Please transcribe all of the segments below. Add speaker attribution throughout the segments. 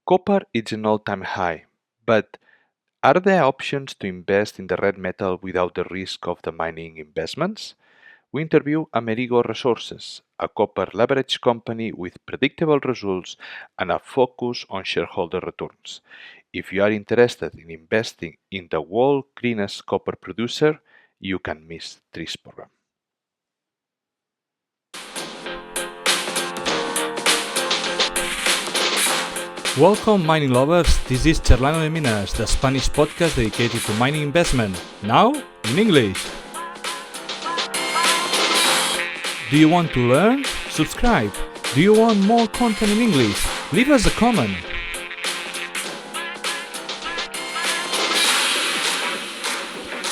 Speaker 1: Copper is an all-time high, but are there options to invest in the red metal without the risk of the mining investments? We interview Amerigo Resources, a copper leverage company with predictable results and a focus on shareholder returns. If you are interested in investing in the world's greenest copper producer, you can miss this program.
Speaker 2: Welcome, mining lovers. This is Charlando de Minas, the Spanish podcast dedicated to mining investment. Now, in English. Do you want to learn? Subscribe. Do you want more content in English? Leave us a comment.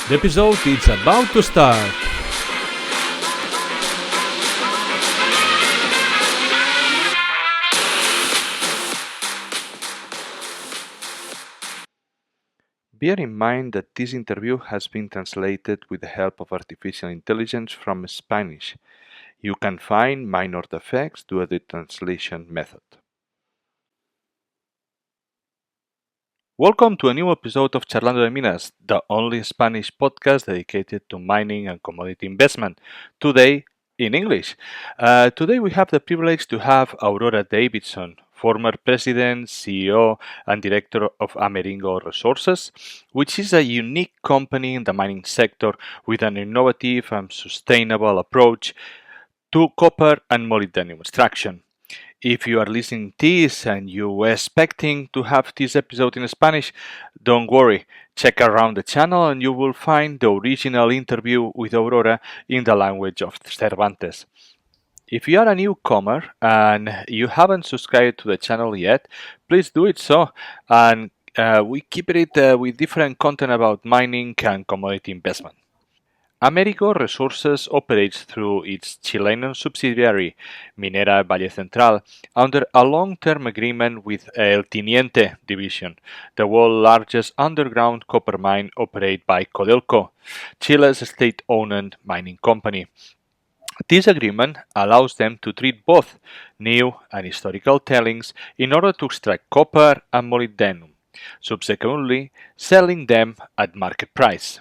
Speaker 2: The episode is about to start.
Speaker 1: Bear in mind that this interview has been translated with the help of artificial intelligence from Spanish. You can find minor defects due to the translation method. Welcome to a new episode of Charlando de Minas, the only Spanish podcast dedicated to mining and commodity investment. Today, in English. Today we have the privilege to have Aurora Davidson, former president, CEO, and director of Amerigo Resources, which is a unique company in the mining sector with an innovative and sustainable approach to copper and molybdenum extraction. If you are listening to this and you were expecting to have this episode in Spanish, don't worry. Check around the channel and you will find the original interview with Aurora in the language of Cervantes. If you are a newcomer and you haven't subscribed to the channel yet, please do it so. And we keep it with different content about mining and commodity investment. Amerigo Resources operates through its Chilean subsidiary, Minera Valle Central, under a long-term agreement with El Teniente division, the world's largest underground copper mine operated by Codelco, Chile's state-owned mining company. This agreement allows them to treat both new and historical tailings in order to extract copper and molybdenum, subsequently selling them at market price.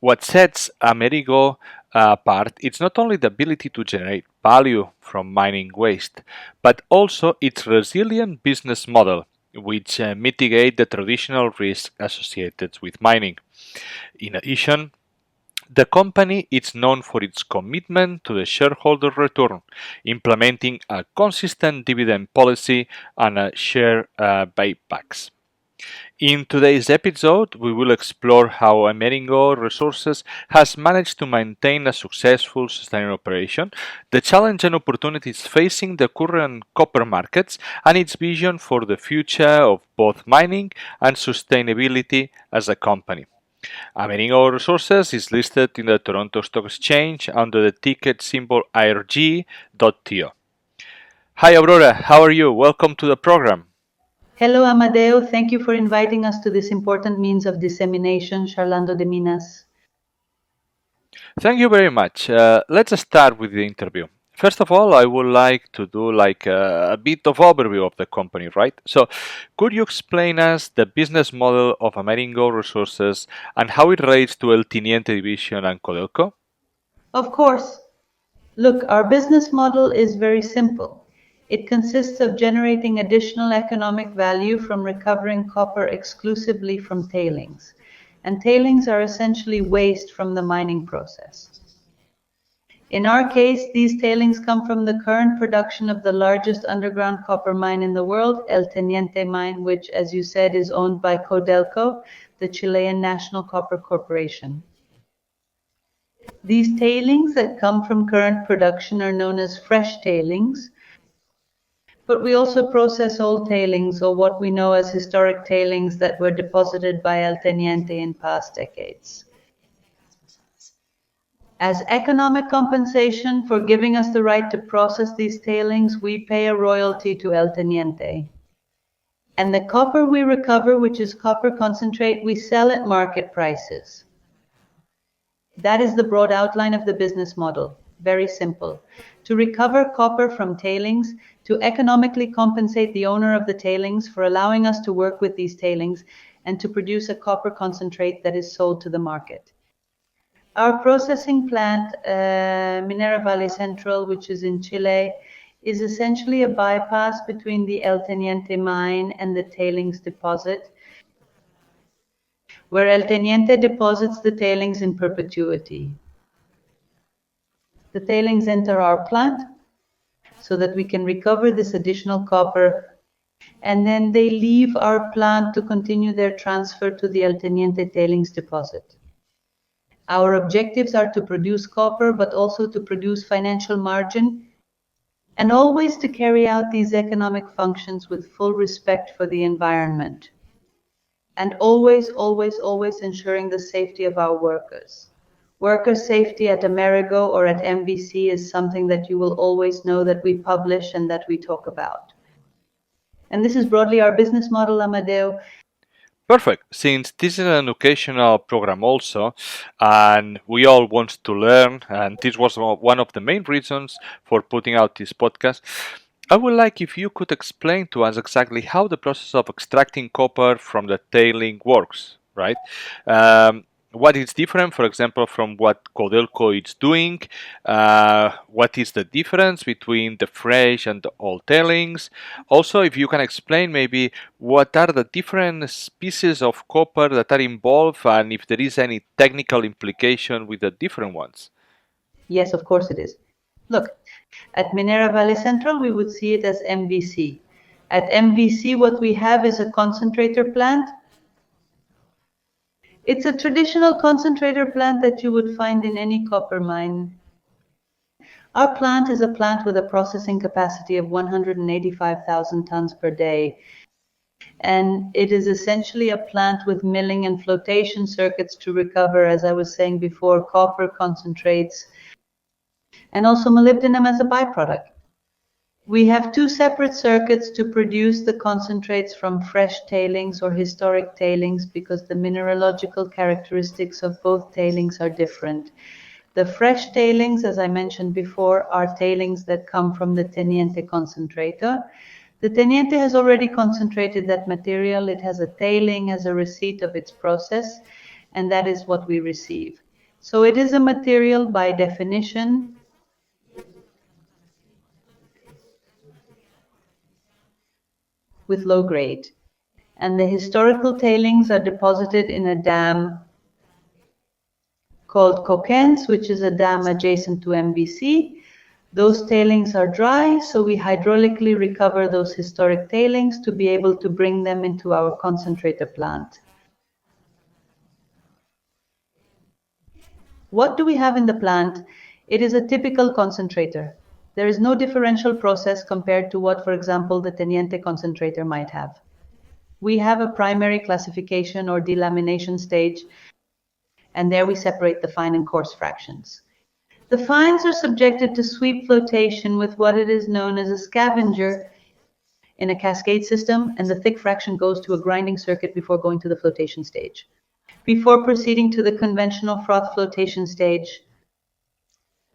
Speaker 1: What sets Amerigo apart is not only the ability to generate value from mining waste, but also its resilient business model, which mitigate the traditional risks associated with mining. In addition, the company is known for its commitment to the shareholder return, implementing a consistent dividend policy and share buybacks. In today's episode, we will explore how Amerigo Resources has managed to maintain a successful sustaining operation, the challenge and opportunities facing the current copper markets, and its vision for the future of both mining and sustainability as a company. Amerigo Resources is listed in the Toronto Stock Exchange under the ticker symbol ARG.TO. Hi Aurora, how are you? Welcome to the program.
Speaker 3: Hello, Amadeo. Thank you for inviting us to this important means of dissemination, Charlando de Minas.
Speaker 1: Thank you very much. Let's start with the interview. First of all, I would like to do a bit of overview of the company, right? So, could you explain us the business model of Amerigo Resources and how it relates to El Teniente Division and Codelco?
Speaker 3: Of course. Look, our business model is very simple. It consists of generating additional economic value from recovering copper exclusively from tailings. And tailings are essentially waste from the mining process. In our case, these tailings come from the current production of the largest underground copper mine in the world, El Teniente mine, which, as you said, is owned by Codelco, the Chilean National Copper Corporation. These tailings that come from current production are known as fresh tailings, but we also process old tailings, or what we know as historic tailings that were deposited by El Teniente in past decades. As economic compensation for giving us the right to process these tailings, we pay a royalty to El Teniente. And the copper we recover, which is copper concentrate, we sell at market prices. That is the broad outline of the business model. Very simple. To recover copper from tailings, to economically compensate the owner of the tailings for allowing us to work with these tailings and to produce a copper concentrate that is sold to the market. Our processing plant, Minera Valle Central, which is in Chile, is essentially a bypass between the El Teniente mine and the tailings deposit, where El Teniente deposits the tailings in perpetuity. The tailings enter our plant so that we can recover this additional copper, and then they leave our plant to continue their transfer to the El Teniente tailings deposit. Our objectives are to produce copper, but also to produce financial margin, and always to carry out these economic functions with full respect for the environment, and always ensuring the safety of our workers. Worker safety at Amerigo or at MVC is something that you will always know that we publish and that we talk about. And this is broadly our business model, Amadeo.
Speaker 1: Perfect. Since this is an educational program also, and we all want to learn, and this was one of the main reasons for putting out this podcast, I would like if you could explain to us exactly how the process of extracting copper from the tailing works, right? What is different, for example, from what Codelco is doing? What is the difference between the fresh and the old tailings? Also, if you can explain maybe what are the different species of copper that are involved and if there is any technical implication with the different ones.
Speaker 3: Yes, of course it is. Look, at Minera Valle Central, we would see it as MVC. At MVC, what we have is a concentrator plant. It's a traditional concentrator plant that you would find in any copper mine. Our plant is a plant with a processing capacity of 185,000 tons per day. And it is essentially a plant with milling and flotation circuits to recover, as I was saying before, copper concentrates and also molybdenum as a byproduct. We have two separate circuits to produce the concentrates from fresh tailings or historic tailings because the mineralogical characteristics of both tailings are different. The fresh tailings, as I mentioned before, are tailings that come from the Teniente concentrator. The Teniente has already concentrated that material. It has a tailing as a receipt of its process, and that is what we receive. So it is a material by definition with low grade. And the historical tailings are deposited in a dam called Coquens, which is a dam adjacent to MVC. Those tailings are dry, so we hydraulically recover those historic tailings to be able to bring them into our concentrator plant. What do we have in the plant? It is a typical concentrator. There is no differential process compared to what, for example, the Teniente concentrator might have. We have a primary classification or delamination stage, and there we separate the fine and coarse fractions. The fines are subjected to sweep flotation with what it is known as a scavenger in a cascade system, and the thick fraction goes to a grinding circuit before going to the flotation stage. Before proceeding to the conventional froth flotation stage,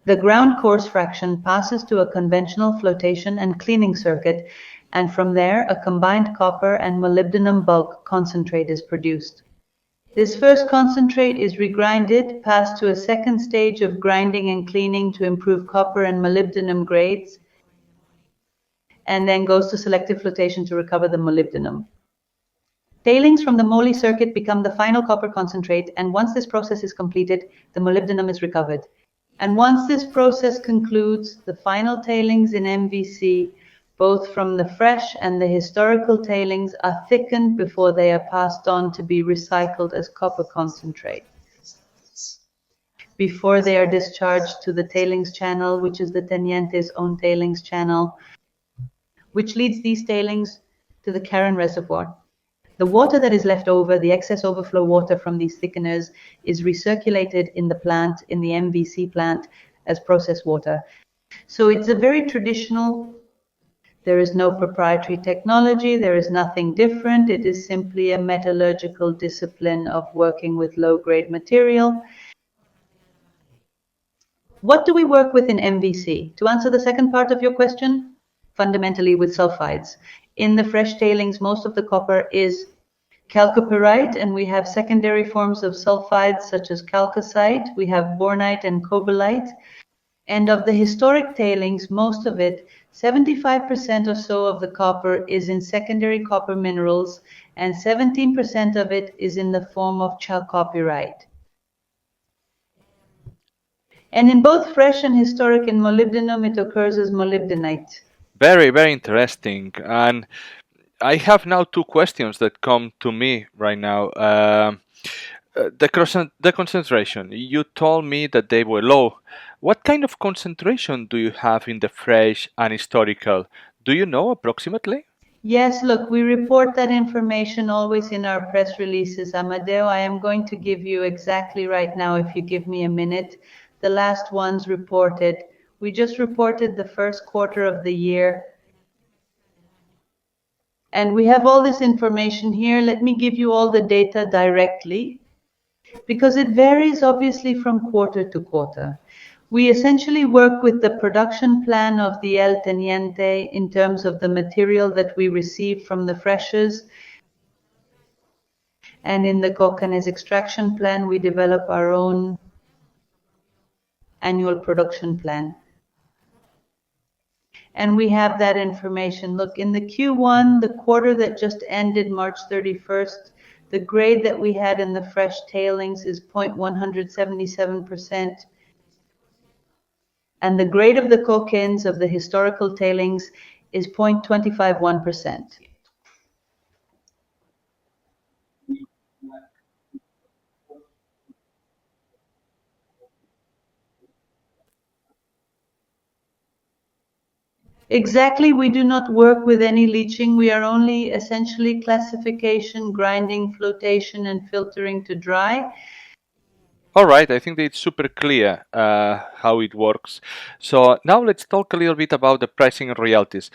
Speaker 3: the ground coarse fraction passes to a conventional flotation and cleaning circuit, and from there a combined copper and molybdenum bulk concentrate is produced. This first concentrate is regrinded, passed to a second stage of grinding and cleaning to improve copper and molybdenum grades, and then goes to selective flotation to recover the molybdenum. Tailings from the moly circuit become the final copper concentrate, and once this process is completed, the molybdenum is recovered. And once this process concludes, the final tailings in MVC, both from the fresh and the historical tailings, are thickened before they are passed on to be recycled as copper concentrate. Before they are discharged to the tailings channel, which is the Teniente's own tailings channel, which leads these tailings to the Karen Reservoir. The water that is left over, the excess overflow water from these thickeners, is recirculated in the plant, in the MVC plant, as process water. So it's a very traditional, there is no proprietary technology, there is nothing different. It is simply a metallurgical discipline of working with low-grade material. What do we work with in MVC? To answer the second part of your question, fundamentally with sulfides. In the fresh tailings, most of the copper is chalcopyrite, and we have secondary forms of sulfides such as chalcocite, we have bornite and cobalite. And of the historic tailings, most of it, 75% or so of the copper is in secondary copper minerals, and 17% of it is in the form of chalcopyrite. And in both fresh and historic and molybdenum, it occurs as molybdenite.
Speaker 1: Very, very interesting. And I have now two questions that come to me right now. The concentration. You told me that they were low. What kind of concentration do you have in the fresh and historical? Do you know approximately?
Speaker 3: Yes, look, we report that information always in our press releases. Amadeo, I am going to give you exactly right now, if you give me a minute, the last ones reported. We just reported the first quarter of the year. And we have all this information here. Let me give you all the data directly, because it varies obviously from quarter to quarter. We essentially work with the production plan of the El Teniente in terms of the material that we receive from the freshers. And in the Cocanes extraction plan, we develop our own annual production plan. And we have that information. Look, in the Q1, the quarter that just ended March 31st, the grade that we had in the fresh tailings is 0.177%. And the grade of the cocaines of the historical tailings is 0.251%. Exactly, we do not work with any leaching. We are only essentially classification, grinding, flotation, and filtering to dry.
Speaker 1: All right, I think that it's super clear how it works. So now let's talk a little bit about the pricing and royalties.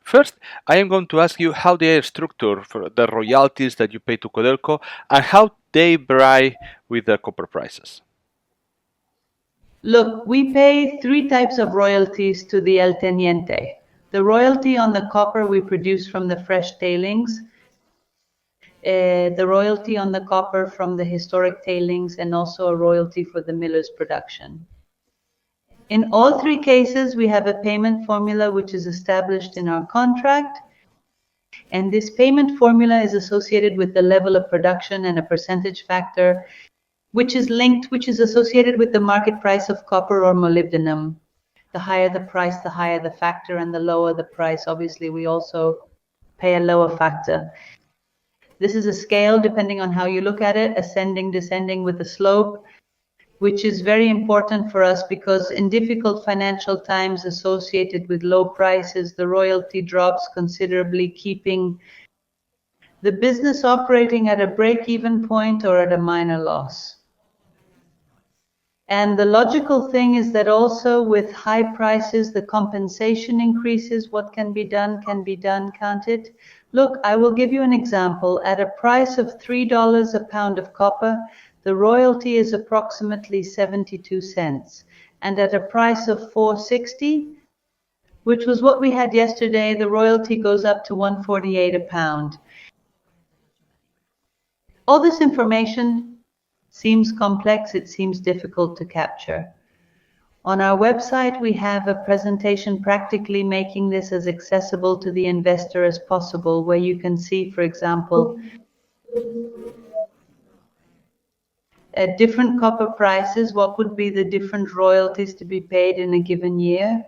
Speaker 1: First, I am going to ask you how they are structured for the royalties that you pay to Codelco and how they vary with the copper prices.
Speaker 3: Look, we pay three types of royalties to the El Teniente. The royalty on the copper we produce from the fresh tailings, the royalty on the copper from the historic tailings, and also a royalty for the miller's production. In all three cases, we have a payment formula which is established in our contract, and this payment formula is associated with the level of production and a percentage factor which is associated with the market price of copper or molybdenum. The higher the price, the higher the factor, and the lower the price, obviously, we also pay a lower factor. This is a scale, depending on how you look at it, ascending, descending with a slope, which is very important for us because in difficult financial times associated with low prices, the royalty drops considerably, keeping the business operating at a break-even point or at a minor loss. And the logical thing is that also with high prices, the compensation increases. What can be done, can't it? Look, I will give you an example. At a price of $3 a pound of copper, the royalty is approximately 72 cents. And at a price of $4.60, which was what we had yesterday, the royalty goes up to $1.48 a pound. All this information seems complex, it seems difficult to capture. On our website, we have a presentation practically making this as accessible to the investor as possible, where you can see, for example, at different copper prices, what would be the different royalties to be paid in a given year.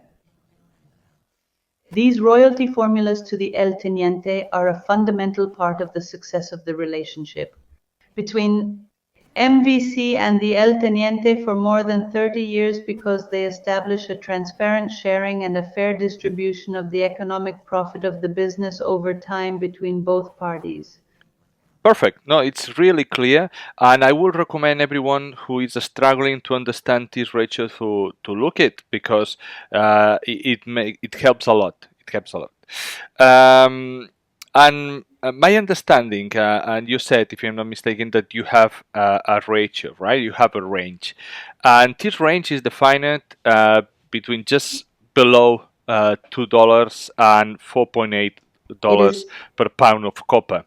Speaker 3: These royalty formulas to the El Teniente are a fundamental part of the success of the relationship between MVC and the El Teniente for more than 30 years because they establish a transparent sharing and a fair distribution of the economic profit of the business over time between both parties.
Speaker 1: Perfect. No, it's really clear, and I would recommend everyone who is struggling to understand this ratio to look it because it helps a lot. It helps a lot. And my understanding, and you said, if I'm not mistaken, that you have a ratio, right? You have a range, and this range is defined between just below $2 and
Speaker 3: It
Speaker 1: $4.8
Speaker 3: is
Speaker 1: per pound of copper.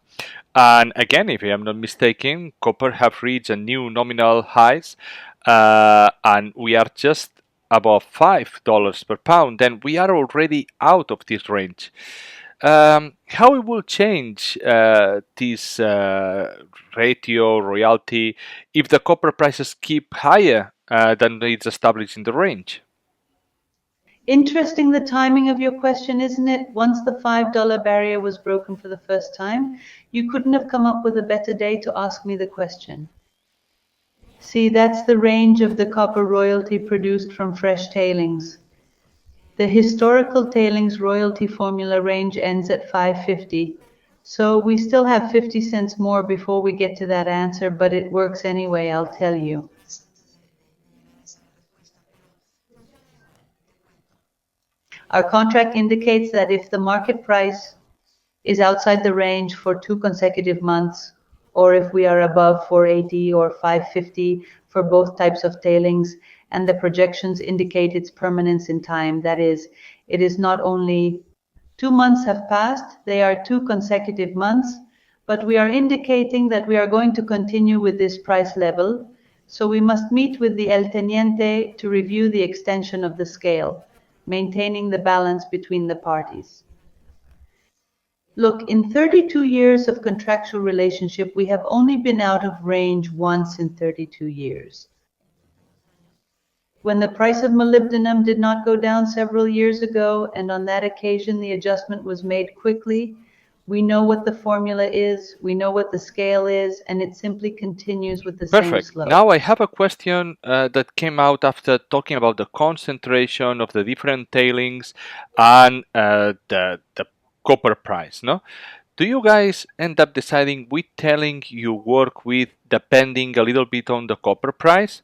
Speaker 1: And again, if I am not mistaken, copper have reached a new nominal highs, and we are just above $5 per pound. Then we are already out of this range. How it will change this ratio royalty if the copper prices keep higher than it's established in the range?
Speaker 3: interesting the timing of your question, isn't it? Once the $5 barrier was broken for the first time, you couldn't have come up with a better day to ask me the question. See, that's the range of the copper royalty produced from fresh tailings. The historical tailings royalty formula range ends at 550. So we still have 50 cents more before we get to that answer, but it works anyway, I'll tell you. Our contract indicates that if the market price is outside the range for 2 consecutive months, or if we are above 480 or 550 for both types of tailings, and the projections indicate its permanence in time, that is, it is not only 2 months have passed, they are 2 consecutive months, but we are indicating that we are going to continue with this price level, so we must meet with the El Teniente to review the extension of the scale, maintaining the balance between the parties. Look, in 32 years of contractual relationship, we have only been out of range once in 32 years. When the price of molybdenum did not go down several years ago, and on that occasion the adjustment was made quickly, we know what the formula is, we know what the scale is, and it simply continues with the same
Speaker 1: Perfect.
Speaker 3: slope.
Speaker 1: Now I have a question that came out after talking about the concentration of the different tailings and the copper price. No, do you guys end up deciding which tailing you work with depending a little bit on the copper price?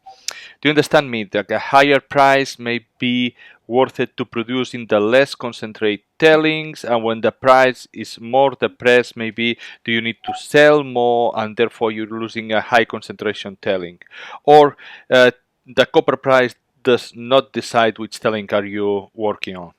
Speaker 1: Do you understand me? That a higher price may be worth it to produce in the less concentrate tailings, and when the price is more depressed, maybe do you need to sell more and therefore you're losing a high concentration tailing? Or the copper price does not decide which tailing are you working on?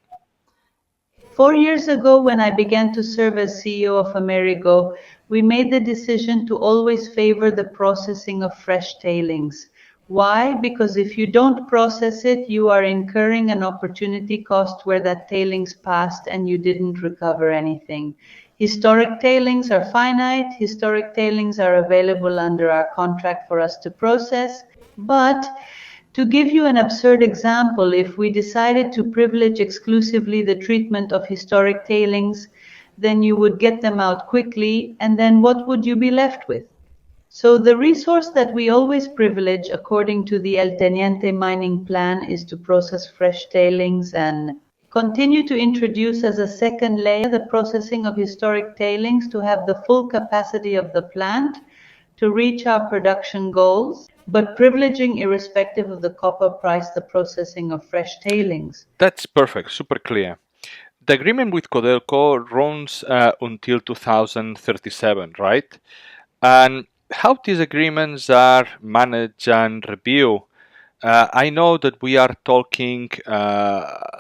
Speaker 3: 4 years ago, when I began to serve as CEO of Amerigo, we made the decision to always favor the processing of fresh tailings. Why? Because if you don't process it, you are incurring an opportunity cost where that tailings passed and you didn't recover anything. Historic tailings are finite. Historic tailings are available under our contract for us to process. But to give you an absurd example, if we decided to privilege exclusively the treatment of historic tailings, then you would get them out quickly, and then what would you be left with? So the resource that we always privilege according to the El Teniente mining plan is to process fresh tailings and continue to introduce as a second layer the processing of historic tailings to have the full capacity of the plant to reach our production goals, but privileging irrespective of the copper price the processing of fresh tailings.
Speaker 1: That's perfect, super clear. The agreement with Codelco runs until 2037, right? And how these agreements are managed and reviewed. I know that we are talking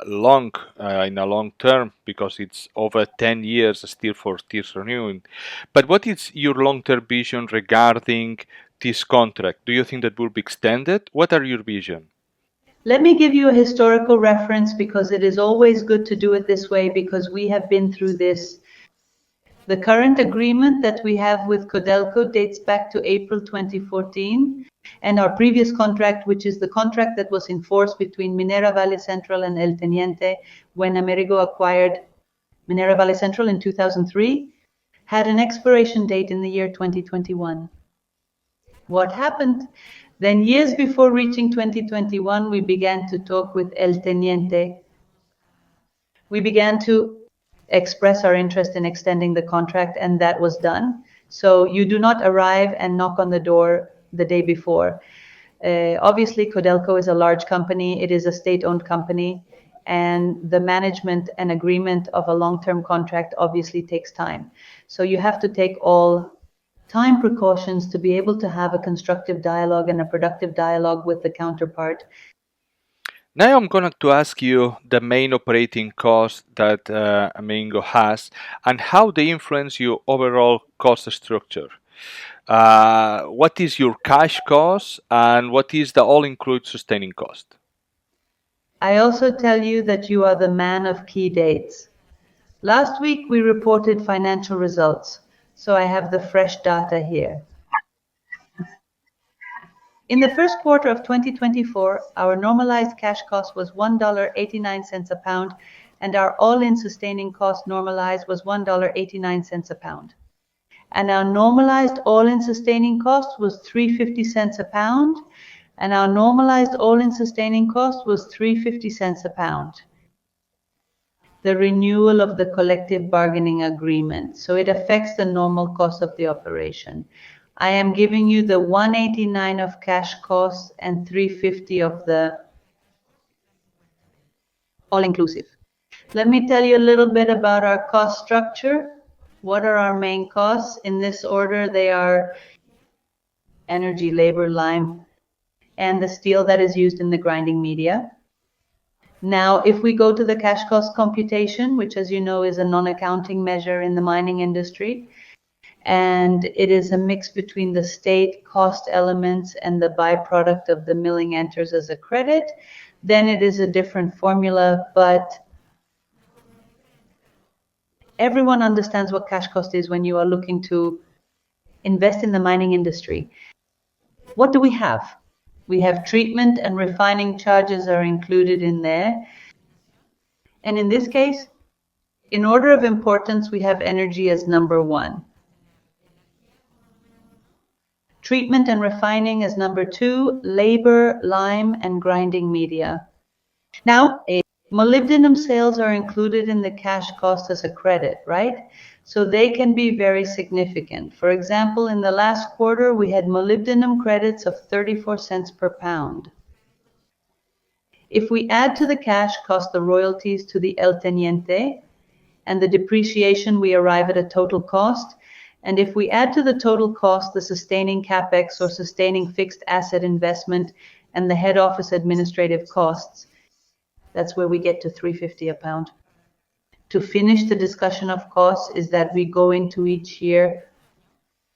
Speaker 1: long in a long term because it's over 10 years still for this renewing. But what is your long-term vision regarding this contract? Do you think that will be extended? What are your vision?
Speaker 3: Let me give you a historical reference because it is always good to do it this way because we have been through this. The current agreement that we have with Codelco dates back to April 2014, and our previous contract, which is the contract that was in force between Minera Valle Central and El Teniente when Amerigo acquired Minera Valle Central in 2003, had an expiration date in the year 2021. What happened? Then years before reaching 2021, we began to talk with El Teniente. We began to express our interest in extending the contract, and that was done. So you do not arrive and knock on the door the day before. Obviously, Codelco is a large company. It is a state-owned company, and the management and agreement of a long-term contract obviously takes time. So you have to take all time precautions to be able to have a constructive dialogue and a productive dialogue with the counterpart.
Speaker 1: Now I'm going to ask you the main operating costs that Amerigo has and how they influence your overall cost structure. What is your cash cost and what is the all-include sustaining cost?
Speaker 3: I also tell you that you are the man of key dates. Last week we reported financial results, so I have the fresh data here. In the first quarter of 2024, our normalized cash cost was $1.89 a pound, and our all-in sustaining cost normalized was $1.89 a pound. And our normalized all-in sustaining cost was 350 cents a pound, and our normalized all-in sustaining cost was 350 cents a pound. The renewal of the collective bargaining agreement, so it affects the normal cost of the operation. I am giving you the 189 of cash costs and 350 of the all-inclusive. Let me tell you a little bit about our cost structure. What are our main costs? In this order, they are energy, labor, lime, and the steel that is used in the grinding media. Now, if we go to the cash cost computation, which as you know is a non-accounting measure in the mining industry, and it is a mix between the state cost elements and the byproduct of the milling enters as a credit, then it is a different formula, but everyone understands what cash cost is when you are looking to invest in the mining industry. What do we have? We have treatment and refining charges are included in there. And in this case, in order of importance, we have energy as number one. Treatment and refining as number two, labor, lime, and grinding media. Now, molybdenum sales are included in the cash cost as a credit, right? So they can be very significant. For example, in the last quarter, we had molybdenum credits of 34 cents per pound. If we add to the cash cost the royalties to the El Teniente and the depreciation, we arrive at a total cost. And if we add to the total cost the sustaining capex or sustaining fixed asset investment and the head office administrative costs, that's where we get to 350 a pound. To finish the discussion of costs is that we go into each year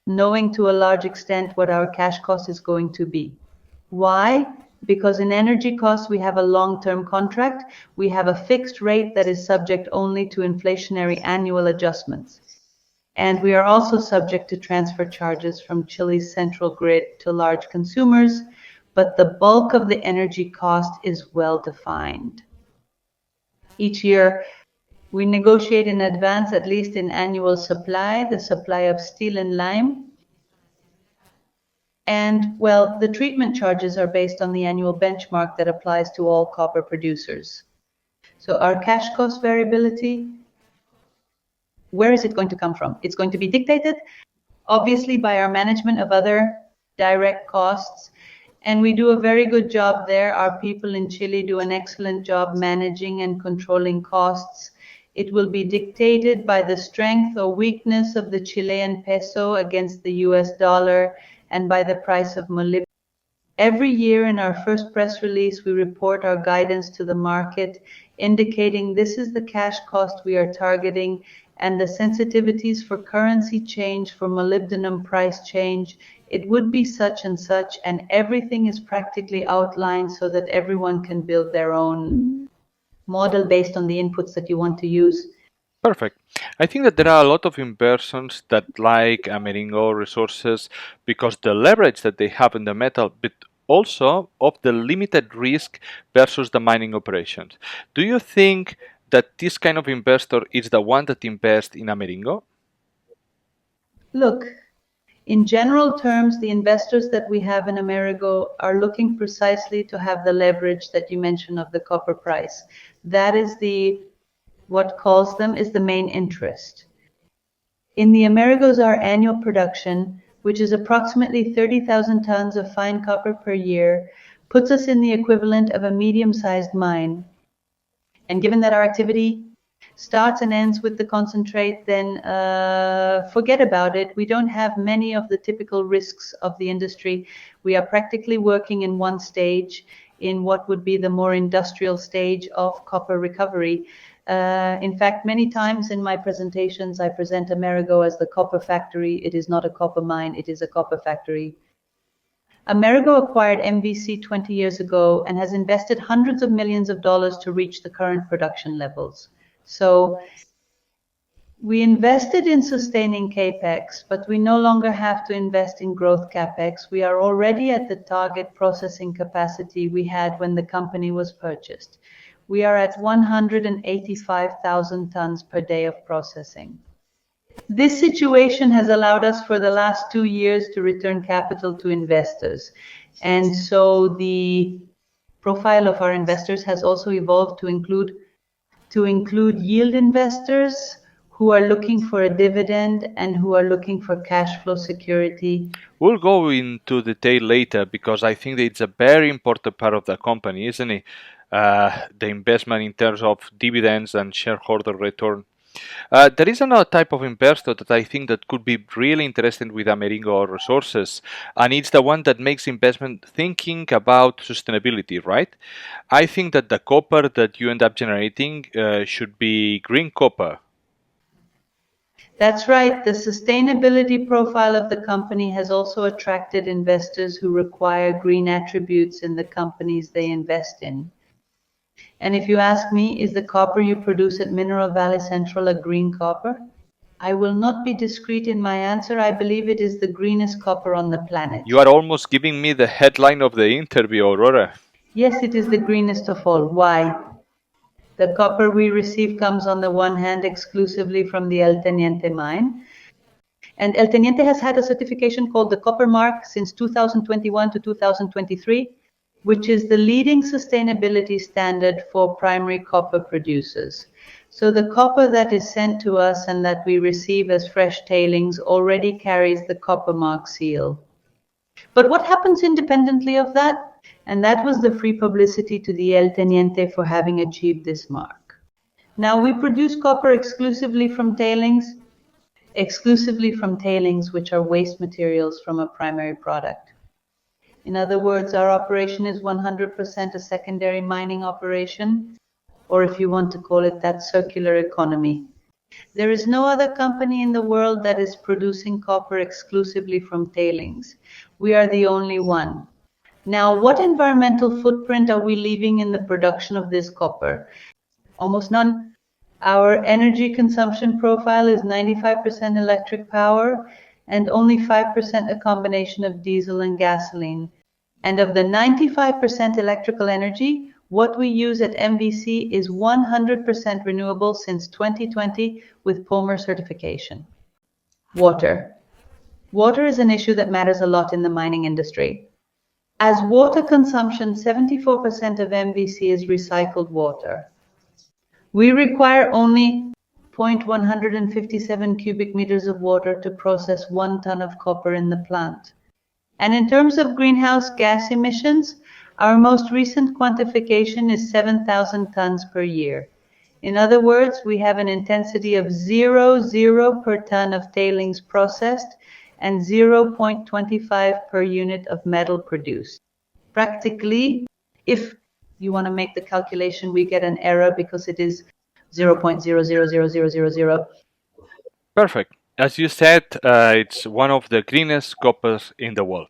Speaker 3: knowing to a large extent what our cash cost is going to be. Why? Because in energy costs we have a long-term contract, we have a fixed rate that is subject only to inflationary annual adjustments. And we are also subject to transfer charges from Chile's central grid to large consumers, but the bulk of the energy cost is well defined. Each year, we negotiate in advance, at least in annual supply, the supply of steel and lime. And, well, the treatment charges are based on the annual benchmark that applies to all copper producers. So our cash cost variability, where is it going to come from? It's going to be dictated, obviously, by our management of other direct costs. And we do a very good job there. Our people in Chile do an excellent job managing and controlling costs. It will be dictated by the strength or weakness of the Chilean peso against the US dollar and by the price of molybdenum. Every year in our first press release, we report our guidance to the market, indicating this is the cash cost we are targeting and the sensitivities for currency change, for molybdenum price change. It would be such and everything is practically outlined so that everyone can build their own model based on the inputs that you want to use.
Speaker 1: Perfect. I think that there are a lot of investors that like Amerigo Resources because the leverage that they have in the metal, but also of the limited risk versus the mining operations. Do you think that this kind of investor is the one that invests in Amerigo?
Speaker 3: Look, in general terms, the investors that we have in Amerigo are looking precisely to have the leverage that you mentioned of the copper price. That is what calls them is the main interest. In the Amerigos, our annual production, which is approximately 30,000 tons of fine copper per year, puts us in the equivalent of a medium-sized mine. And given that our activity starts and ends with the concentrate, then forget about it. We don't have many of the typical risks of the industry. We are practically working in one stage. in what would be the more industrial stage of copper recovery. In fact, many times in my presentations, I present Amerigo as the copper factory. It is not a copper mine, it is a copper factory. Amerigo acquired MVC 20 years ago and has invested hundreds of millions of dollars to reach the current production levels. So we invested in sustaining capex, but we no longer have to invest in growth capex. We are already at the target processing capacity we had when the company was purchased. We are at 185,000 tons per day of processing. This situation has allowed us for the last 2 years to return capital to investors. And so the profile of our investors has also evolved to include yield investors who are looking for a dividend and who are looking for cash flow security.
Speaker 1: We'll go into detail later because I think that it's a very important part of the company, isn't it? The investment in terms of dividends and shareholder return. There is another type of investor that I think that could be really interesting with Amerigo Resources, and it's the one that makes investment thinking about sustainability, right? I think that the copper that you end up generating should be green copper.
Speaker 3: That's right. The sustainability profile of the company has also attracted investors who require green attributes in the companies they invest in. And if you ask me, is the copper you produce at Mineral Valley Central a green copper? I will not be discreet in my answer. I believe it is the greenest copper on the planet.
Speaker 1: You are almost giving me the headline of the interview, Aurora.
Speaker 3: Yes, it is the greenest of all. Why? The copper we receive comes on the one hand exclusively from the El Teniente mine. And El Teniente has had a certification called the Copper Mark since 2021 to 2023, which is the leading sustainability standard for primary copper producers. So the copper that is sent to us and that we receive as fresh tailings already carries the Copper Mark seal. But what happens independently of that? And that was the free publicity to the El Teniente for having achieved this mark. Now we produce copper exclusively from tailings, which are waste materials from a primary product. In other words, our operation is 100% a secondary mining operation, or if you want to call it that, circular economy. There is no other company in the world that is producing copper exclusively from tailings. We are the only one. Now, what environmental footprint are we leaving in the production of this copper? Almost none. Our energy consumption profile is 95% electric power and only 5% a combination of diesel and gasoline. And of the 95% electrical energy, what we use at MVC is 100% renewable since 2020 with Palmer certification. Water. Water is an issue that matters a lot in the mining industry. As water consumption, 74% of MVC is recycled water. We require only 0.157 cubic meters of water to process 1 ton of copper in the plant. And in terms of greenhouse gas emissions, our most recent quantification is 7,000 tons per year. In other words, we have an intensity of 0.0 per ton of tailings processed and 0.25 per unit of metal produced. Practically, if you want to make the calculation, we get an error because it is 0.000000.
Speaker 1: Perfect. As you said, it's one of the greenest coppers in the world.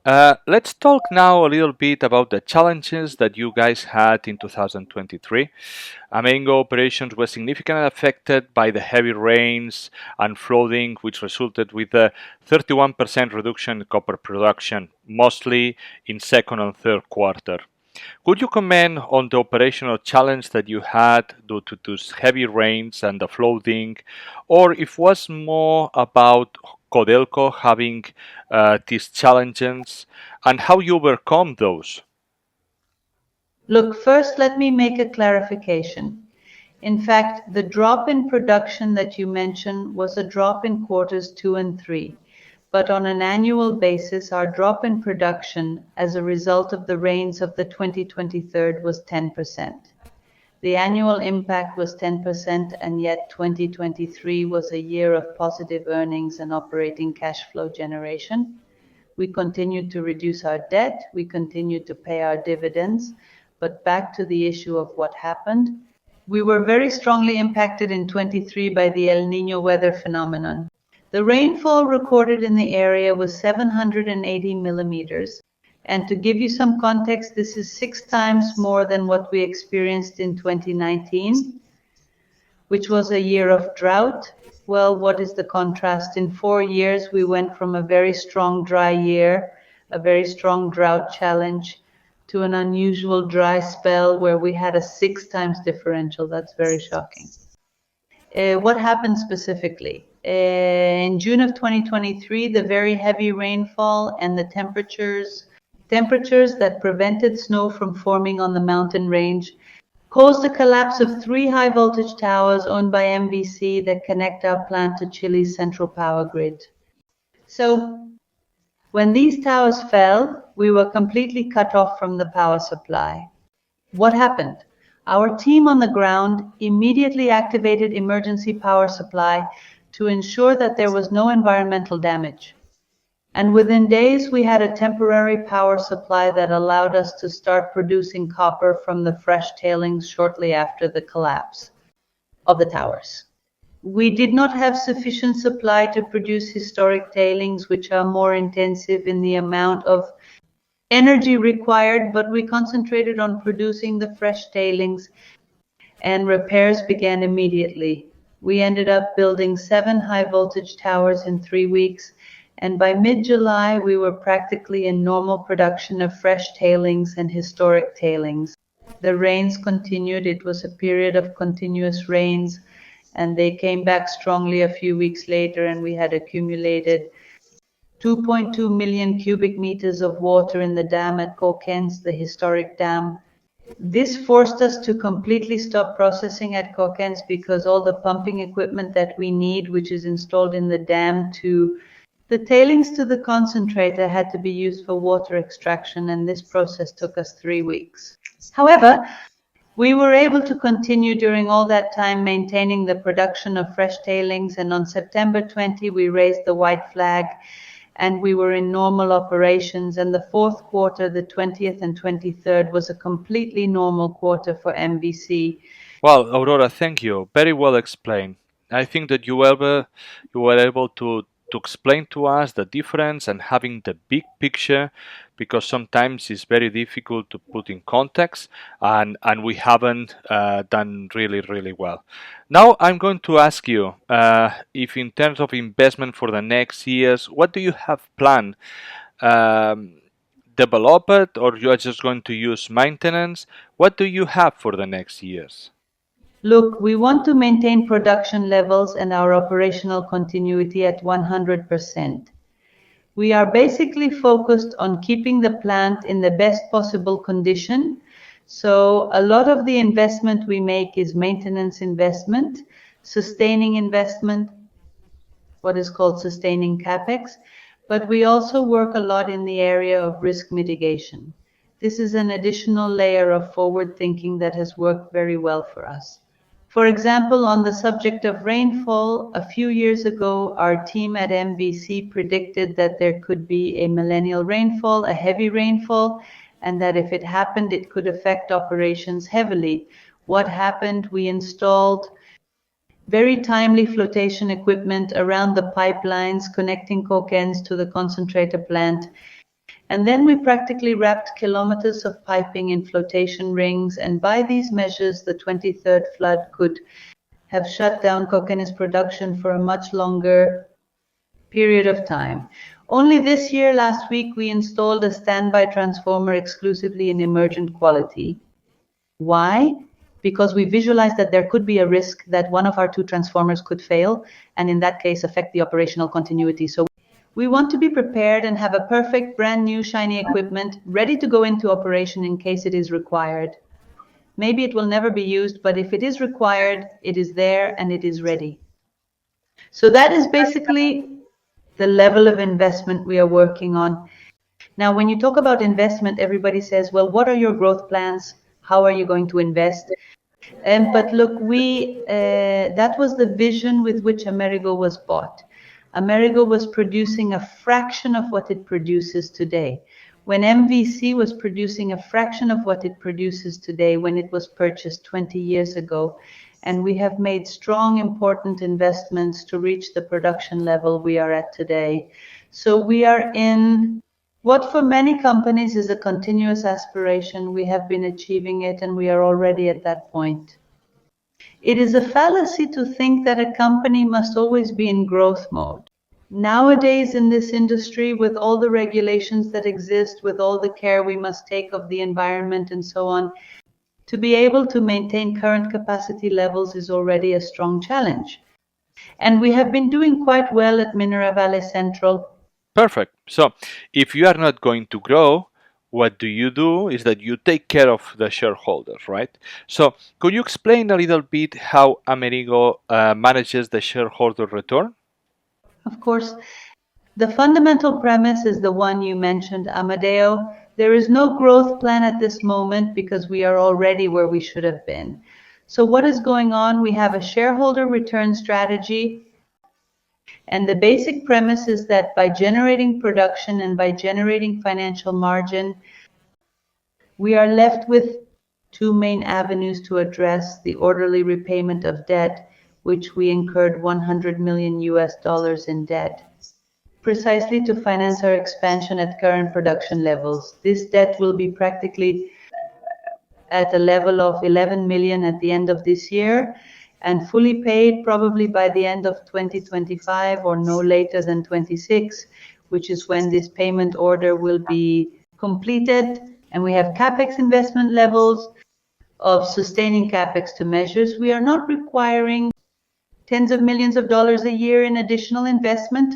Speaker 1: Let's talk now a little bit about the challenges that you guys had in 2023. Amerigo operations were significantly affected by the heavy rains and flooding, which resulted with a 31% reduction in copper production, mostly in second and third quarter. Could you comment on the operational challenge that you had due to those heavy rains and the flooding, or if it was more about Codelco having these challenges and how you overcome those?
Speaker 3: Look, first let me make a clarification. In fact, the drop in production that you mentioned was a drop in quarters 2 and 3. But on an annual basis, our drop in production as a result of the rains of the 2023 was 10%. The annual impact was 10%, and yet 2023 was a year of positive earnings and operating cash flow generation. We continued to reduce our debt. We continued to pay our dividends. But back to the issue of what happened. We were very strongly impacted in 23 by the El Niño weather phenomenon. The rainfall recorded in the area was 780 millimeters. And to give you some context, this is 6 times more than what we experienced in 2019, which was a year of drought. Well, what is the contrast? In 4 years, we went from a very strong dry year, a very strong drought challenge, to an unusual dry spell where we had a 6 times differential. That's very shocking. What happened specifically? In June of 2023, the very heavy rainfall and the temperatures that prevented snow from forming on the mountain range caused the collapse of 3 high voltage towers owned by MVC that connect our plant to Chile's central power grid. So, when these towers fell, we were completely cut off from the power supply. What happened? Our team on the ground immediately activated emergency power supply to ensure that there was no environmental damage. And within days, we had a temporary power supply that allowed us to start producing copper from the fresh tailings shortly after the collapse of the towers. We did not have sufficient supply to produce historic tailings, which are more intensive in the amount of energy required, but we concentrated on producing the fresh tailings, and repairs began immediately. We ended up building 7 high voltage towers in 3 weeks, and by mid-July we were practically in normal production of fresh tailings and historic tailings. The rains continued. It was a period of continuous rains, and they came back strongly a few weeks later, and we had accumulated 2.2 million cubic meters of water in the dam at Coquens, the historic dam. This forced us to completely stop processing at Coquens because all the pumping equipment that we need, which is installed in the dam to the tailings to the concentrator, had to be used for water extraction, and this process took us 3 weeks. However, we were able to continue during all that time maintaining the production of fresh tailings, and on September 20 we raised the white flag and we were in normal operations, and the 4th quarter, the 20th and 23rd, was a completely normal quarter for MVC.
Speaker 1: Well, Aurora, thank you. Very well explained. I think that you were able to explain to us the difference and having the big picture, because sometimes it's very difficult to put in context, and we haven't done really well. Now I'm going to ask you if in terms of investment for the next years, what do you have planned? Develop it, or you are just going to use maintenance? What do you have for the next years?
Speaker 3: Look, we want to maintain production levels and our operational continuity at 100%. We are basically focused on keeping the plant in the best possible condition. So a lot of the investment we make is maintenance investment, sustaining investment, what is called sustaining capex, but we also work a lot in the area of risk mitigation. This is an additional layer of forward thinking that has worked very well for us. For example, on the subject of rainfall, a few years ago, our team at MVC predicted that there could be a millennial rainfall, a heavy rainfall, and that if it happened, it could affect operations heavily. What happened? We installed very timely flotation equipment around the pipelines connecting Coquens to the concentrator plant. And then we practically wrapped kilometers of piping in flotation rings, and by these measures, the 23rd flood could have shut down Coquens production for a much longer period of time. Only this year, last week, we installed a standby transformer exclusively in emergent quality. Why? Because we visualized that there could be a risk that one of our 2 transformers could fail, and in that case affect the operational continuity. So we want to be prepared and have a perfect brand new shiny equipment ready to go into operation in case it is required. Maybe it will never be used, but if it is required, it is there and it is ready. So that is basically the level of investment we are working on. Now, when you talk about investment, everybody says, well, what are your growth plans? How are you going to invest? But look, that was the vision with which Amerigo was bought. Amerigo was producing a fraction of what it produces today. When MVC was producing a fraction of what it produces today when it was purchased 20 years ago, and we have made strong, important investments to reach the production level we are at today. So we are in what for many companies is a continuous aspiration. We have been achieving it and we are already at that point. It is a fallacy to think that a company must always be in growth mode. Nowadays, in this industry, with all the regulations that exist, with all the care we must take of the environment and so on, to be able to maintain current capacity levels is already a strong challenge. And we have been doing quite well at Mineral Valley Central.
Speaker 1: Perfect. So, if you are not going to grow, what do is that you take care of the shareholders, right? So, could you explain a little bit how Amerigo manages the shareholder return?
Speaker 3: Of course, the fundamental premise is the one you mentioned, Amadeo. There is no growth plan at this moment because we are already where we should have been. So what is going on? We have a shareholder return strategy, and the basic premise is that by generating production and by generating financial margin, we are left with two main avenues to address the orderly repayment of debt, which we incurred 100 million US dollars in debt, precisely to finance our expansion at current production levels. This debt will be practically at a level of 11 million at the end of this year and fully paid probably by the end of 2025 or no later than 26, which is when this payment order will be completed. And we have capex investment levels of sustaining capex to measures. We are not requiring tens of millions of dollars a year in additional investment.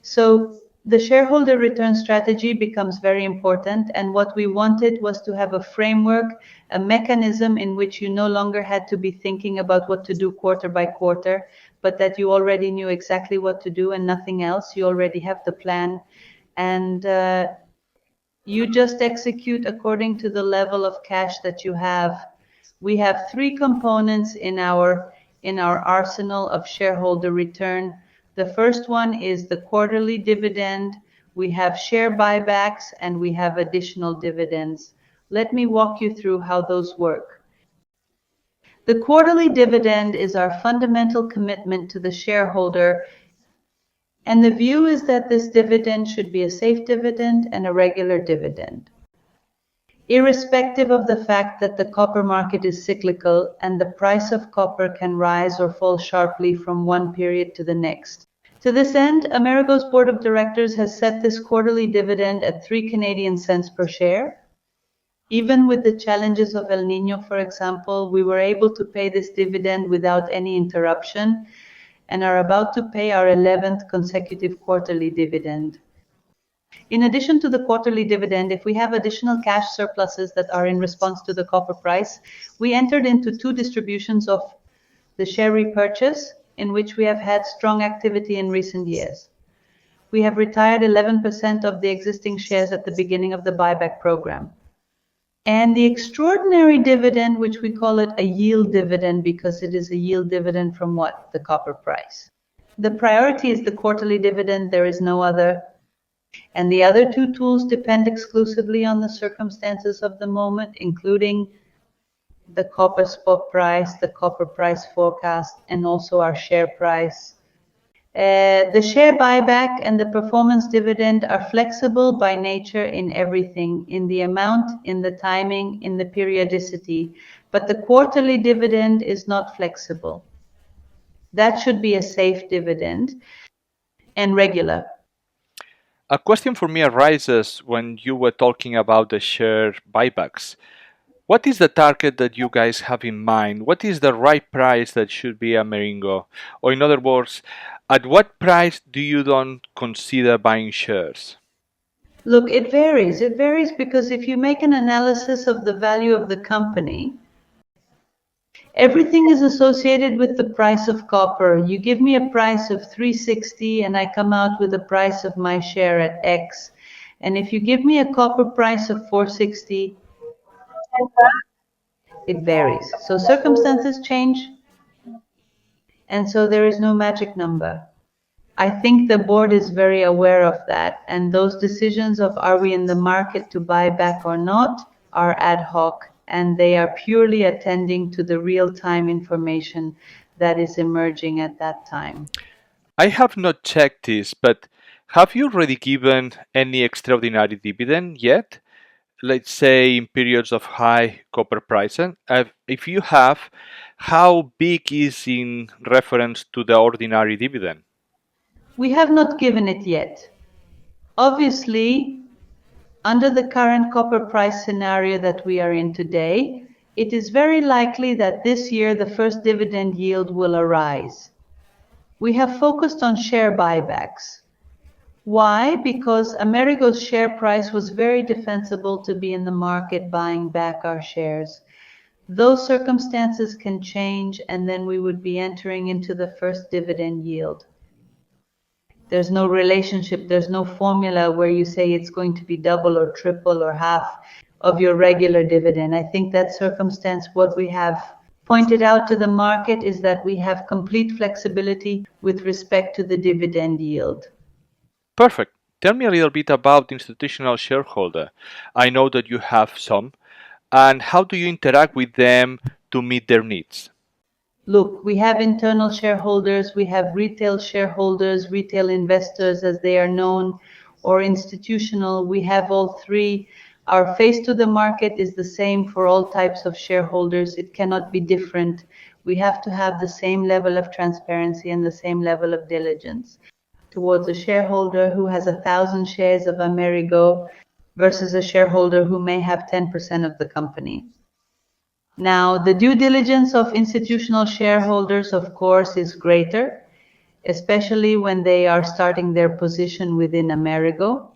Speaker 3: So the shareholder return strategy becomes very important, and what we wanted was to have a framework, a mechanism in which you no longer had to be thinking about what to do quarter by quarter, but that you already knew exactly what to do and nothing else. You already have the plan, and you just execute according to the level of cash that you have. We have three components in our arsenal of shareholder return. The first one is the quarterly dividend. We have share buybacks and we have additional dividends. Let me walk you through how those work. The quarterly dividend is our fundamental commitment to the shareholder, and the view is that this dividend should be a safe dividend and a regular dividend, irrespective of the fact that the copper market is cyclical and the price of copper can rise or fall sharply from one period to the next. To this end, Amerigo's board of directors has set this quarterly dividend at 3 Canadian cents per share. Even with the challenges of El Niño, for example, we were able to pay this dividend without any interruption and are about to pay our 11th consecutive quarterly dividend. In addition to the quarterly dividend, if we have additional cash surpluses that are in response to the copper price, we entered into two distributions of the share repurchase, in which we have had strong activity in recent years. We have retired 11% of the existing shares at the beginning of the buyback program. And the extraordinary dividend, which we call it a yield dividend because it is a yield dividend from what? The copper price. The priority is the quarterly dividend, there is no other. And the other two tools depend exclusively on the circumstances of the moment, including the copper spot price, the copper price forecast, and also our share price. The share buyback and the performance dividend are flexible by nature in everything, in the amount, in the timing, in the periodicity, but the quarterly dividend is not flexible. That should be a safe dividend and regular.
Speaker 1: A question for me arises when you were talking about the share buybacks. What is the target that you guys have in mind? What is the right price that should be Amerigo? Or in other words, at what price do you don't consider buying shares?
Speaker 3: Look, it varies. It varies because if you make an analysis of the value of the company, everything is associated with the price of copper. You give me a price of 360 and I come out with the price of my share at X. And if you give me a copper price of 460, it varies. So circumstances change, and so there is no magic number. I think the board is very aware of that, and those decisions of are we in the market to buy back or not are ad hoc, and they are purely attending to the real-time information that is emerging at that time.
Speaker 1: I have not checked this, but have you already given any extraordinary dividend yet? Let's say in periods of high copper pricing. If you have, how big is in reference to the ordinary dividend?
Speaker 3: We have not given it yet. Obviously, under the current copper price scenario that we are in today, it is very likely that this year the first dividend yield will arise. We have focused on share buybacks. Why? Because Amerigo's share price was very defensible to be in the market buying back our shares. Those circumstances can change, and then we would be entering into the first dividend yield. There's no relationship, there's no formula where you say it's going to be double or triple or half of your regular dividend. I think that circumstance, what we have pointed out to the market is that we have complete flexibility with respect to the dividend yield.
Speaker 1: Perfect. Tell me a little bit about institutional shareholder. I know that you have some, and how do you interact with them to meet their needs?
Speaker 3: Look, we have internal shareholders, we have retail shareholders, retail investors as they are known, or institutional. We have all three. Our face to the market is the same for all types of shareholders. It cannot be different. We have to have the same level of transparency and the same level of diligence towards a shareholder who has 1,000 shares of Amerigo versus a shareholder who may have 10% of the company. Now, the due diligence of institutional shareholders, of course, is greater, especially when they are starting their position within Amerigo.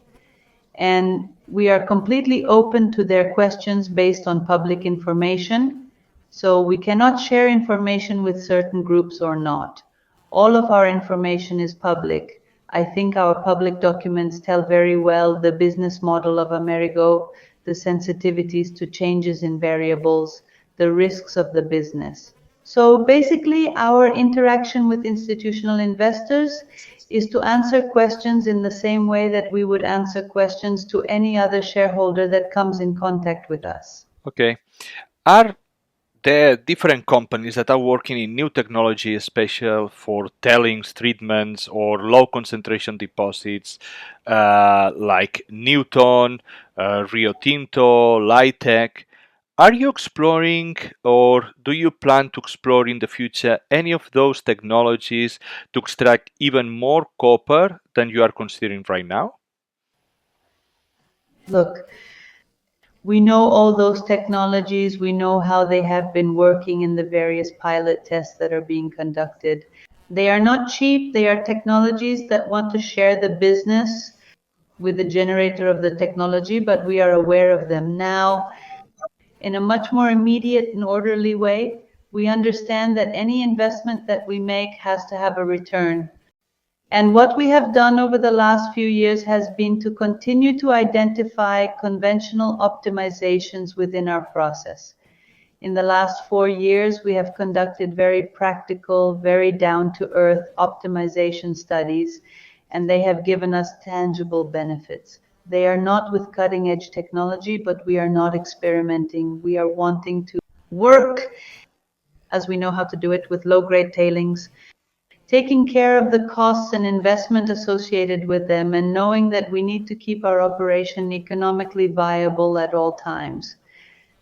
Speaker 3: And we are completely open to their questions based on public information. So we cannot share information with certain groups or not. All of our information is public. I think our public documents tell very well the business model of Amerigo, the sensitivities to changes in variables, the risks of the business. So basically, our interaction with institutional investors is to answer questions in the same way that we would answer questions to any other shareholder that comes in contact with us.
Speaker 1: Okay. Are there different companies that are working in new technology, special for tailings treatments or low concentration deposits, like Newton, Rio Tinto, Lightech? Are you exploring or do you plan to explore in the future any of those technologies to extract even more copper than you are considering right now?
Speaker 3: Look, we know all those technologies, we know how they have been working in the various pilot tests that are being conducted. They are not cheap, they are technologies that want to share the business with the generator of the technology, but we are aware of them now. In a much more immediate and orderly way, we understand that any investment that we make has to have a return. And what we have done over the last few years has been to continue to identify conventional optimizations within our process. In the last 4 years, we have conducted very practical, very down-to-earth optimization studies, and they have given us tangible benefits. They are not with cutting-edge technology, but we are not experimenting. We are wanting to work, as we know how to do it, with low-grade tailings, taking care of the costs and investment associated with them, and knowing that we need to keep our operation economically viable at all times.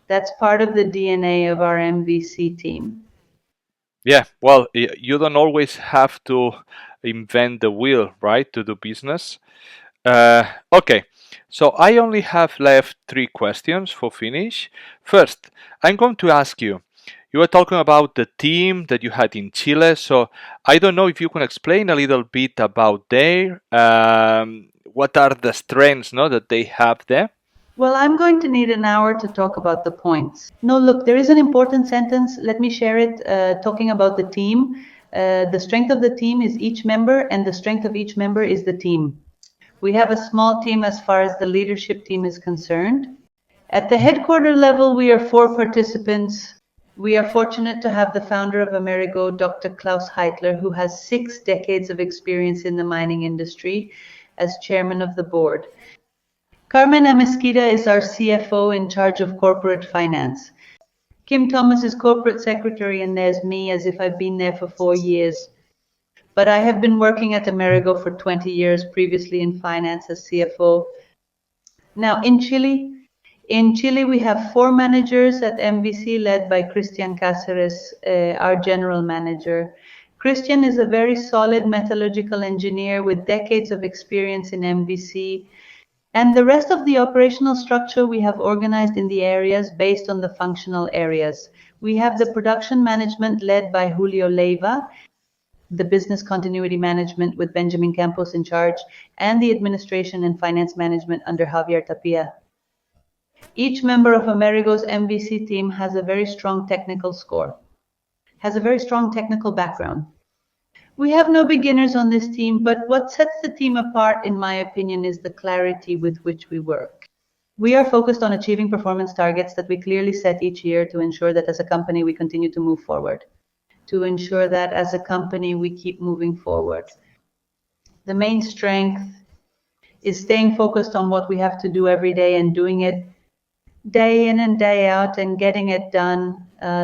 Speaker 3: That's part of the DNA of our MVC team.
Speaker 1: Yeah, well, you don't always have to invent the wheel, right, to do business. Okay, so I only have left 3 questions for finish. First, I'm going to ask you, you were talking about the team that you had in Chile, so I don't know if you can explain a little bit about there. What are the strengths, no, that they have there?
Speaker 3: Well, I'm going to need an hour to talk about the points. No, look, there is an important sentence. Let me share it, talking about the team. The strength of the team is each member, and the strength of each member is the team. We have a small team as far as the leadership team is concerned. At the headquarter level, we are 4 participants. We are fortunate to have the founder of Amerigo, Dr. Klaus Heitler, who has 6 decades of experience in the mining industry as chairman of the board. Carmen Amesquita is our CFO in charge of corporate finance. Kim Thomas is corporate secretary, and there's me, as if I've been there for 4 years. But I have been working at Amerigo for 20 years, previously in finance as CFO. Now, in Chile, we have 4 managers at MVC led by Christian Cáceres, our general manager. Christian is a very solid metallurgical engineer with decades of experience in MVC. And the rest of the operational structure we have organized in the areas based on the functional areas. We have the production management led by Julio Leiva, the business continuity management with Benjamin Campos in charge, and the administration and finance management under Javier Tapia. Each member of Amerigo's MVC team has a very strong technical background. We have no beginners on this team, but what sets the team apart, in my opinion, is the clarity with which we work. We are focused on achieving performance targets that we clearly set each year to ensure that as a company we continue to move forward. To ensure that as a company we keep moving forward. The main strength is staying focused on what we have to do every day and doing it day in and day out and getting it done.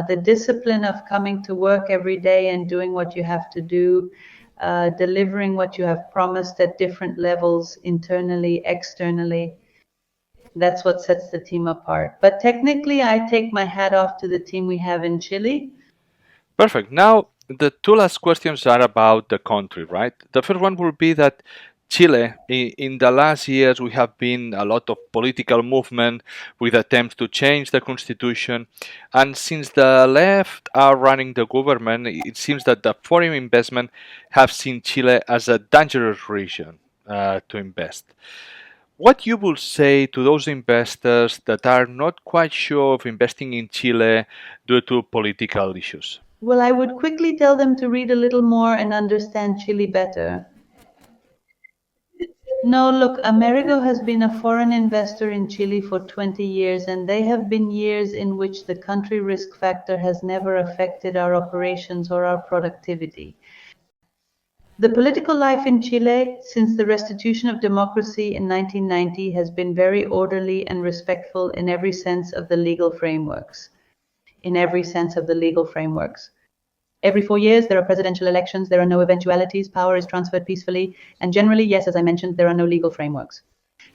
Speaker 3: The discipline of coming to work every day and doing what you have to do, delivering what you have promised at different levels, internally, externally. That's what sets the team apart. But technically, I take my hat off to the team we have in Chile.
Speaker 1: Perfect. Now, the two last questions are about the country, right? The first one will be that Chile, in the last years, we have been a lot of political movement with attempts to change the constitution. And since the left are running the government, it seems that the foreign investment have seen Chile as a dangerous region to invest. What you would say to those investors that are not quite sure of investing in Chile due to political issues?
Speaker 3: Well, I would quickly tell them to read a little more and understand Chile better. No, look, Amerigo has been a foreign investor in Chile for 20 years, and they have been years in which the country risk factor has never affected our operations or our productivity. The political life in Chile since the restitution of democracy in 1990 has been very orderly and respectful in every sense of the legal frameworks. Every 4 years, there are presidential elections, there are no eventualities, power is transferred peacefully, and generally, yes, as I mentioned, there are no legal frameworks.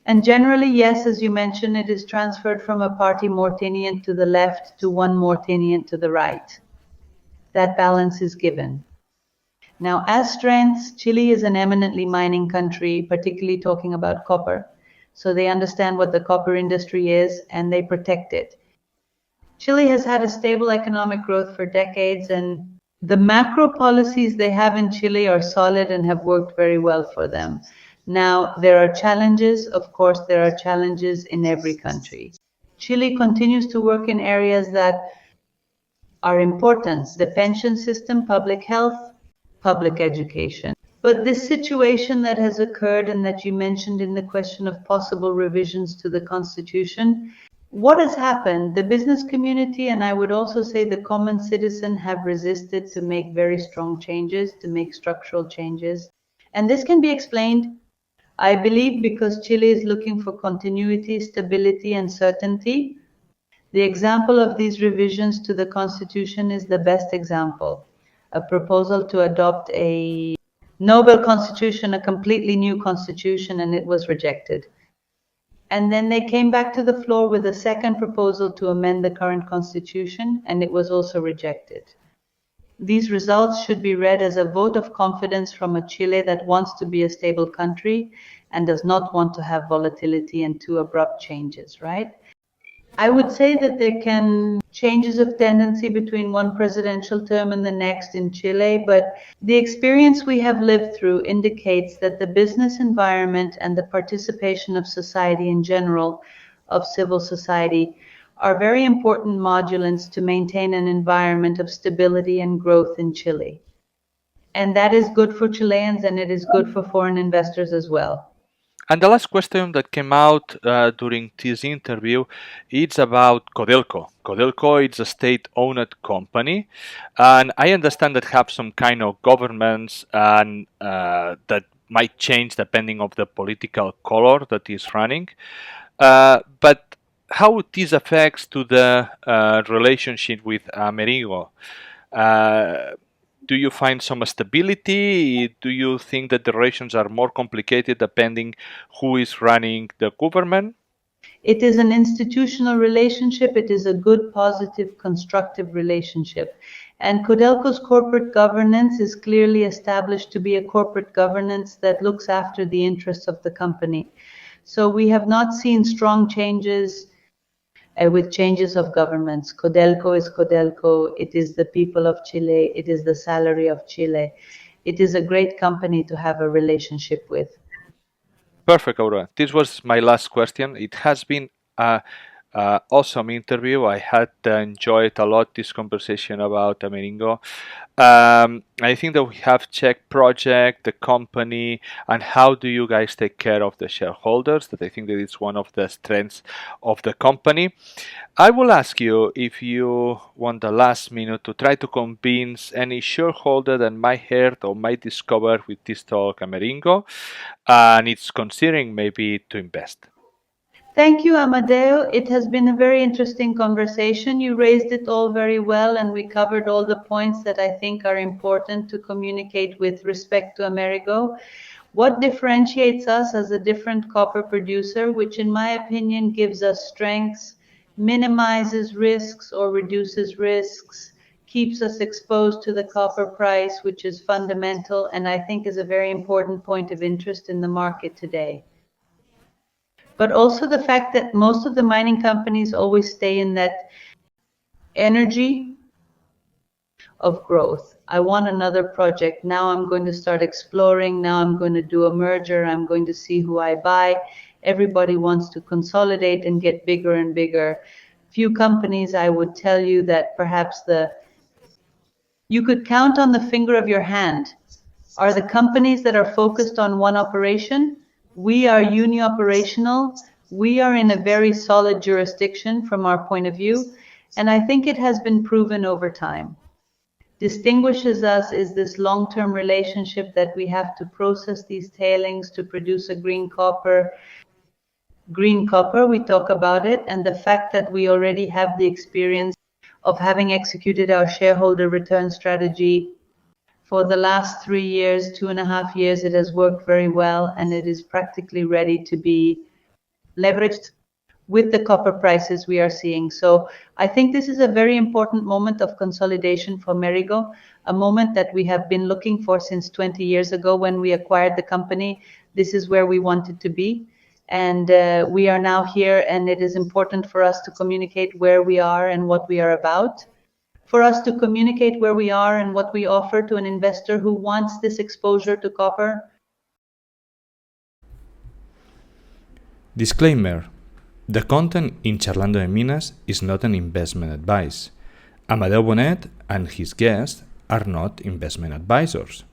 Speaker 3: And generally, yes, as you mentioned, it is transferred from a party more tenient to the left to one more tenient to the right. That balance is given. Now, as strengths, Chile is an eminently mining country, particularly talking about copper. So they understand what the copper industry is and they protect it. Chile has had a stable economic growth for decades, and the macro policies they have in Chile are solid and have worked very well for them. Now, there are challenges. Of course, there are challenges in every country. Chile continues to work in areas that are important: the pension system, public health, public education. But this situation that has occurred and that you mentioned in the question of possible revisions to the Constitution, what has happened? The business community, and I would also say the common citizen, have resisted to make very strong changes, to make structural changes. And this can be explained, I believe, because Chile is looking for continuity, stability, and certainty. The example of these revisions to the Constitution is the best example. A proposal to adopt a Nobel Constitution, a completely new constitution, and it was rejected. And then they came back to the floor with a second proposal to amend the current constitution, and it was also rejected. These results should be read as a vote of confidence from a Chile that wants to be a stable country and does not want to have volatility and too abrupt changes, right? I would say that there can changes of tendency between one presidential term and the next in Chile, but the experience we have lived through indicates that the business environment and the participation of society in general, of civil society, are very important modulants to maintain an environment of stability and growth in Chile. And that is good for Chileans and it is good for foreign investors as well.
Speaker 1: And the last question that came out during this interview, it's about Codelco. Codelco is a state-owned company, and I understand that have some kind of governments and that might change depending of the political color that is running. But how this affects to the relationship with Amerigo? Uh, do you find some stability? Do you think that the relations are more complicated depending who is running the government?
Speaker 3: It is an institutional relationship. It is a good, positive, constructive relationship. And Codelco's corporate governance is clearly established to be a corporate governance that looks after the interests of the company. So we have not seen strong changes with changes of governments. Codelco is Codelco. It is the people of Chile. It is the salary of Chile. It is a great company to have a relationship with.
Speaker 1: Perfect, Aurora. This was my last question. It has been a awesome interview. I had enjoyed a lot this conversation about Amerigo. I think that we have checked project, the company, and how do you guys take care of the shareholders. That I think that is one of the strengths of the company. I will ask you if you want the last minute to try to convince any shareholder that might hear or might discover with this talk Amerigo and it's considering maybe to invest.
Speaker 3: Thank you, Amadeo. It has been a very interesting conversation. You raised it all very well, and we covered all the points that I think are important to communicate with respect to Amerigo. What differentiates us as a different copper producer, which in my opinion gives us strengths, minimizes risks or reduces risks, keeps us exposed to the copper price, which is fundamental and I think is a very important point of interest in the market today. But also the fact that most of the mining companies always stay in that energy of growth. I want another project. Now I'm going to start exploring. Now I'm going to do a merger. I'm going to see who I buy. Everybody wants to consolidate and get bigger and bigger. Few companies, I would tell you that perhaps you could count on the finger of your hand are the companies that are focused on one operation. We are uni-operational. We are in a very solid jurisdiction from our point of view, and I think it has been proven over time. Distinguishes us is this long-term relationship that we have to process these tailings to produce a green copper. Green copper, we talk about it, and the fact that we already have the experience of having executed our shareholder return strategy for the last 3 years, 2.5 years, it has worked very well and it is practically ready to be leveraged with the copper prices we are seeing. So I think this is a very important moment of consolidation for Amerigo, a moment that we have been looking for since 20 years ago when we acquired the company. This is where we wanted to be. And we are now here, and it is important for us to communicate where we are and what we are about. For us to communicate where we are and what we offer to an investor who wants this exposure to copper.
Speaker 2: Disclaimer: the content in Charlando de Minas is not an investment advice. Amadeo Bonet and his guests are not investment advisors.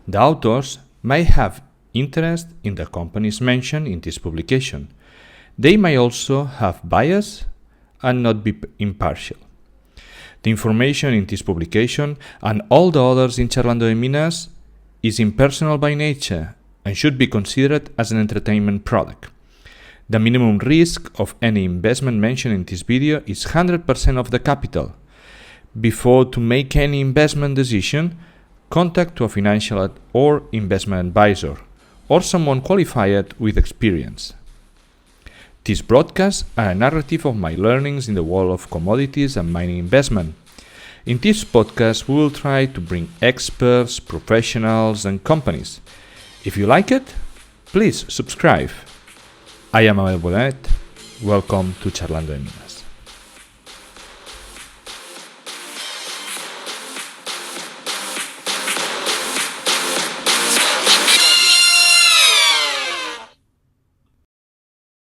Speaker 2: The authors may have interest in the companies mentioned in this publication. They may also have bias and not be impartial. The information in this publication and all the others in Charlando de Minas is impersonal by nature and should be considered as an entertainment product. The minimum risk of any investment mentioned in this video is 100% of the capital. Before to make any investment decision, contact to a financial or investment advisor or someone qualified with experience. These broadcasts are a narrative of my learnings in the world of commodities and mining investment. In this podcast, we will try to bring experts, professionals, and companies. If you like it, please subscribe. I am Amadeo Bonet. Welcome to Charlando de Minas.